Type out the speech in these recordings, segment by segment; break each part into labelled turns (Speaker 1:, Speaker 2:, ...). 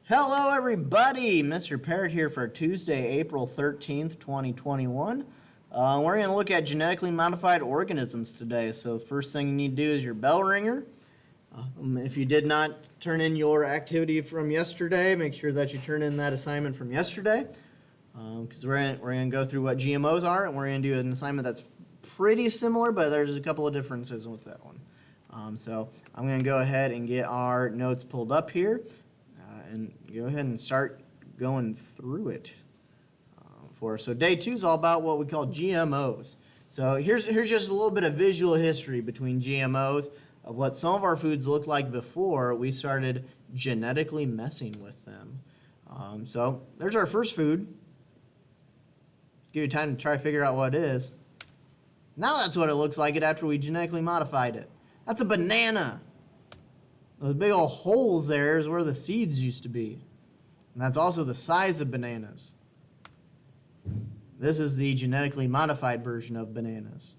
Speaker 1: Hello everybody, Mr. Parrot here for Tuesday, April 13th, 2021. We're going to look at genetically modified organisms today. So the first thing you need to do is your bell ringer. If you did not turn in your activity from yesterday, make sure that you turn in that assignment from yesterday. Because we're going to go through what GMOs are, and we're going to do an assignment that's pretty similar, but there's a couple of differences with that one. So I'm going to go ahead and get our notes pulled up here. And go ahead and start going through it for us. So day 2 is all about what we call GMOs. So here's just a little bit of visual history between GMOs of what some of our foods looked like before we started genetically messing with them. So there's our first food. Give you time to try to figure out what it is. Now that's what it looks like after we genetically modified it. That's a banana. Those big old holes there is where the seeds used to be. And that's also the size of bananas. This is the genetically modified version of bananas.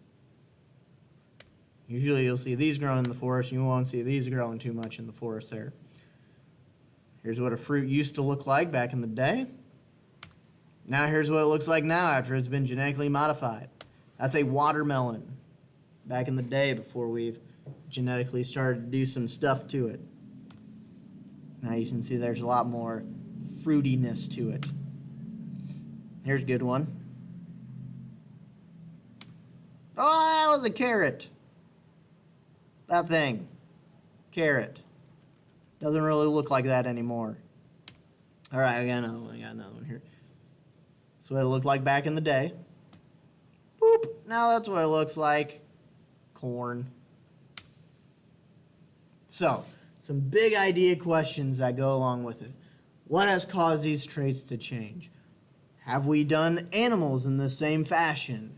Speaker 1: Usually you'll see these growing in the forest. You won't see these growing too much in the forest there. Here's what a fruit used to look like back in the day. Now here's what it looks like now after it's been genetically modified. That's a watermelon back in the day before we've genetically started to do some stuff to it. Now you can see there's a lot more fruitiness to it. Here's a good one. Oh, that was a carrot. That thing. Carrot. Doesn't really look like that anymore. All right, I got another one here. That's what it looked like back in the day. Boop. Now that's what it looks like. Corn. So, some big idea questions that go along with it. What has caused these traits to change? Have we done animals in the same fashion?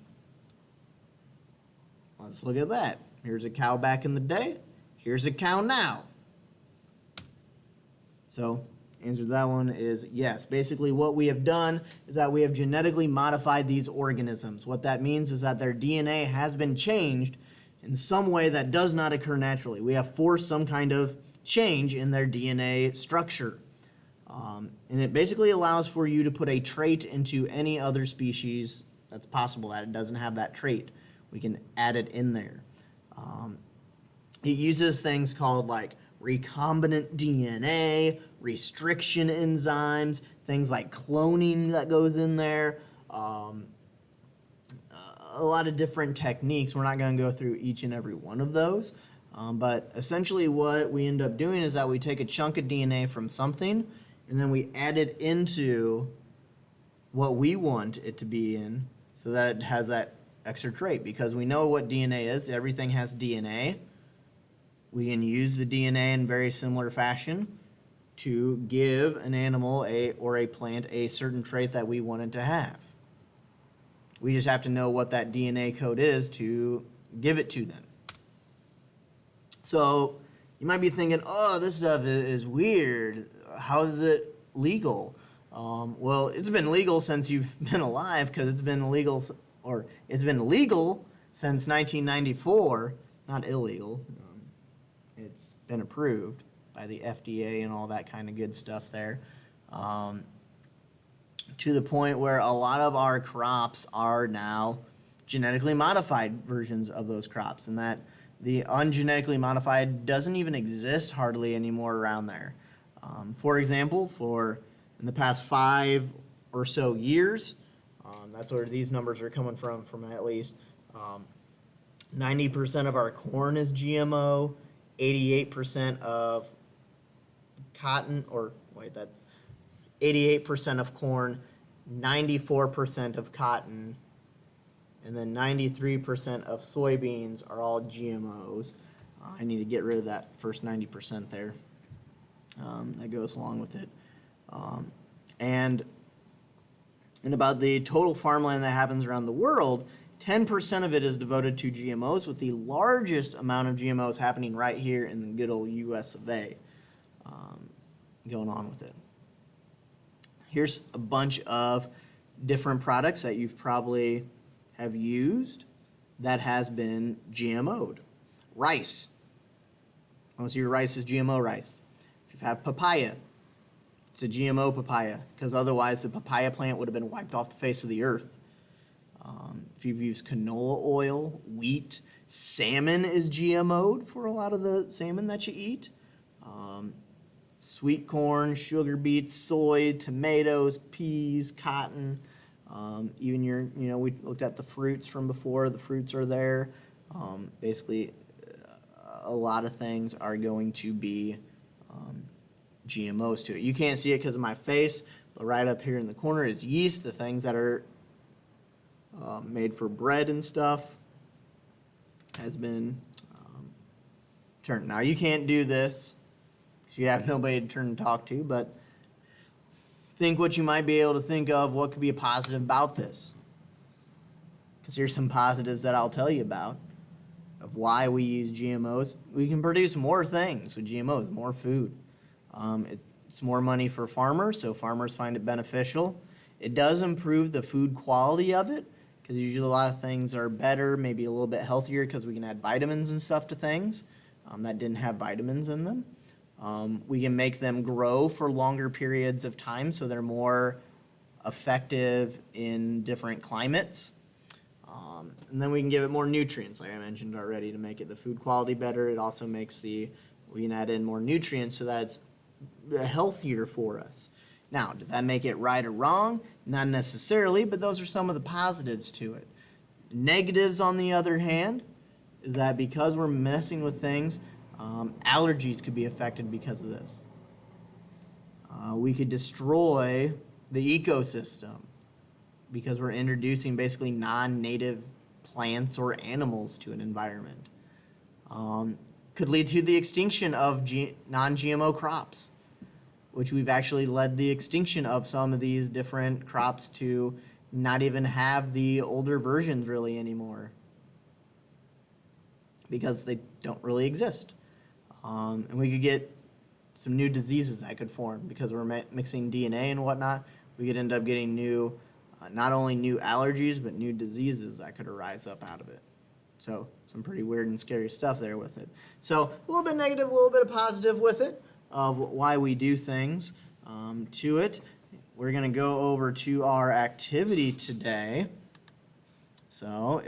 Speaker 1: Let's look at that. Here's a cow back in the day. Here's a cow now. So, answer to that one is yes. Basically, what we have done is that we have genetically modified these organisms. What that means is that their DNA has been changed in some way that does not occur naturally. We have forced some kind of change in their DNA structure. And it basically allows for you to put a trait into any other species that's possible that it doesn't have that trait. We can add it in there. It uses things called like recombinant DNA, restriction enzymes, things like cloning that goes in there. A lot of different techniques. We're not going to go through each and every one of those. But essentially what we end up doing is that we take a chunk of DNA from something and then we add it into what we want it to be in so that it has that extra trait. Because we know what DNA is. Everything has DNA. We can use the DNA in very similar fashion to give an animal or a plant a certain trait that we want it to have. We just have to know what that DNA code is to give it to them. So you might be thinking, oh, this stuff is weird. How is it legal? Well, it's been legal since you've been alive because it's been legal since 1994. Not illegal. It's been approved by the FDA and all that kind of good stuff there. To the point where a lot of our crops are now genetically modified versions of those crops, and that the ungenetically modified doesn't even exist hardly anymore around there. For example, in the past 5 or so years, that's where these numbers are coming from at least, 90% of our corn is GMO, 88% of cotton, 88% of corn, 94% of cotton, and then 93% of soybeans are all GMOs. I need to get rid of that first 90% there. That goes along with it. And about the total farmland that happens around the world, 10% of it is devoted to GMOs, with the largest amount of GMOs happening right here in the good old US of A. Going on with it. Here's a bunch of different products that you've probably have used that has been GMO'd. Rice. Most of your rice is GMO rice. If you have papaya, It's a GMO papaya, because otherwise the papaya plant would have been wiped off the face of the earth. If you've used canola oil, wheat, salmon is GMO'd for a lot of the salmon that you eat. Sweet corn, sugar beets, soy, tomatoes, peas, cotton. Even we looked at the fruits from before. The fruits are there. Basically, a lot of things are going to be GMOs to it. You can't see it because of my face, but right up here in the corner is yeast, the things that are made for bread and stuff has been turned. Now, you can't do this if you have nobody to turn and talk to, but think what you might be able to think of, what could be a positive about this. Because here's some positives that I'll tell you about of why we use GMOs. We can produce more things with GMOs, more food. It's more money for farmers, so farmers find it beneficial. It does improve the food quality of it, because usually a lot of things are better, maybe a little bit healthier, because we can add vitamins and stuff to things that didn't have vitamins in them. We can make them grow for longer periods of time, so they're more effective in different climates. And then we can give it more nutrients, like I mentioned already, to make it the food quality better. It also makes we can add in more nutrients so that it's healthier for us. Now, does that make it right or wrong? Not necessarily, but those are some of the positives to it. Negatives, on the other hand, is that because we're messing with things, allergies could be affected because of this. We could destroy the ecosystem because we're introducing basically non-native plants or animals to an environment. Could lead to the extinction of non-GMO crops, which we've actually led the extinction of some of these different crops to not even have the older versions really anymore because they don't really exist. And we could get some new diseases that could form because we're mixing DNA and whatnot. We could end up getting new, not only new allergies, but new diseases that could arise up out of it. So some pretty weird and scary stuff there with it. So a little bit negative, a little bit of positive with it, of why we do things to it. We're going to go over to our activity today. So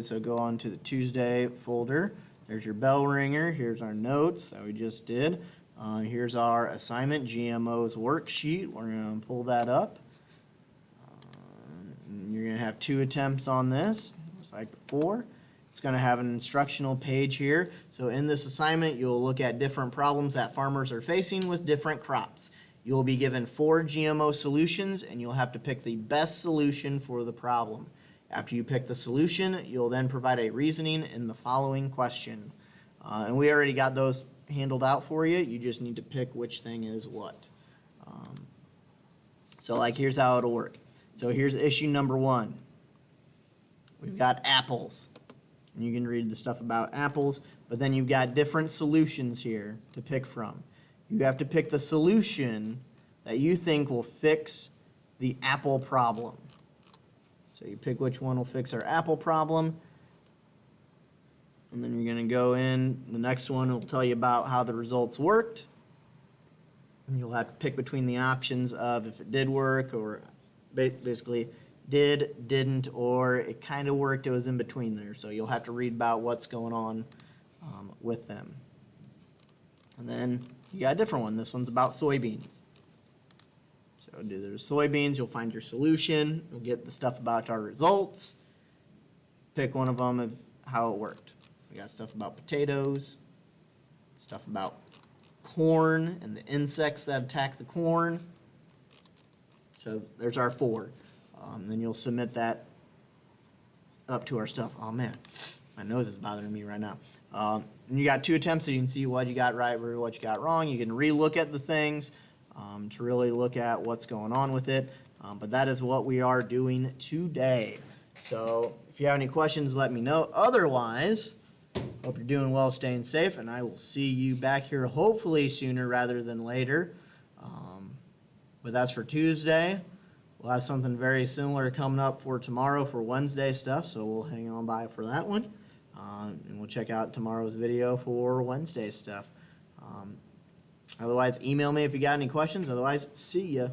Speaker 1: so go on to the Tuesday folder. There's your bell ringer. Here's our notes that we just did. Here's our assignment, GMOs worksheet. We're going to pull that up. You're going to have 2 attempts on this, just like before. It's going to have an instructional page here. So in this assignment, you'll look at different problems that farmers are facing with different crops. You'll be given 4 GMO solutions, and you'll have to pick the best solution for the problem. After you pick the solution, you'll then provide a reasoning in the following question. And we already got those handled out for you. You just need to pick which thing is what. So like here's how it'll work. So here's issue number 1. We've got apples. And you can read the stuff about apples, but then you've got different solutions here to pick from. You have to pick the solution that you think will fix the apple problem. So you pick which one will fix our apple problem, and then you're going to go in. The next one will tell you about how the results worked, and you'll have to pick between the options of if it did work, or basically did, didn't, or it kind of worked, it was in between there. So you'll have to read about what's going on with them. And then you got a different one. This one's about soybeans. So do the soybeans, you'll find your solution, you'll get the stuff about our results, pick one of them of how it worked. We got stuff about potatoes, stuff about corn and the insects that attack the corn. So there's our 4. Then you'll submit that up to our stuff. Oh man, my nose is bothering me right now. And you got 2 attempts so you can see what you got right or what you got wrong. You can re-look at the things to really look at what's going on with it. But that is what we are doing today. So if you have any questions, let me know. Otherwise, hope you're doing well, staying safe, and I will see you back here hopefully sooner rather than later. But that's for Tuesday. We'll have something very similar coming up for tomorrow for Wednesday stuff, so we'll hang on by for that one. And we'll check out tomorrow's video for Wednesday stuff. Otherwise, email me if you got any questions. Otherwise, see ya.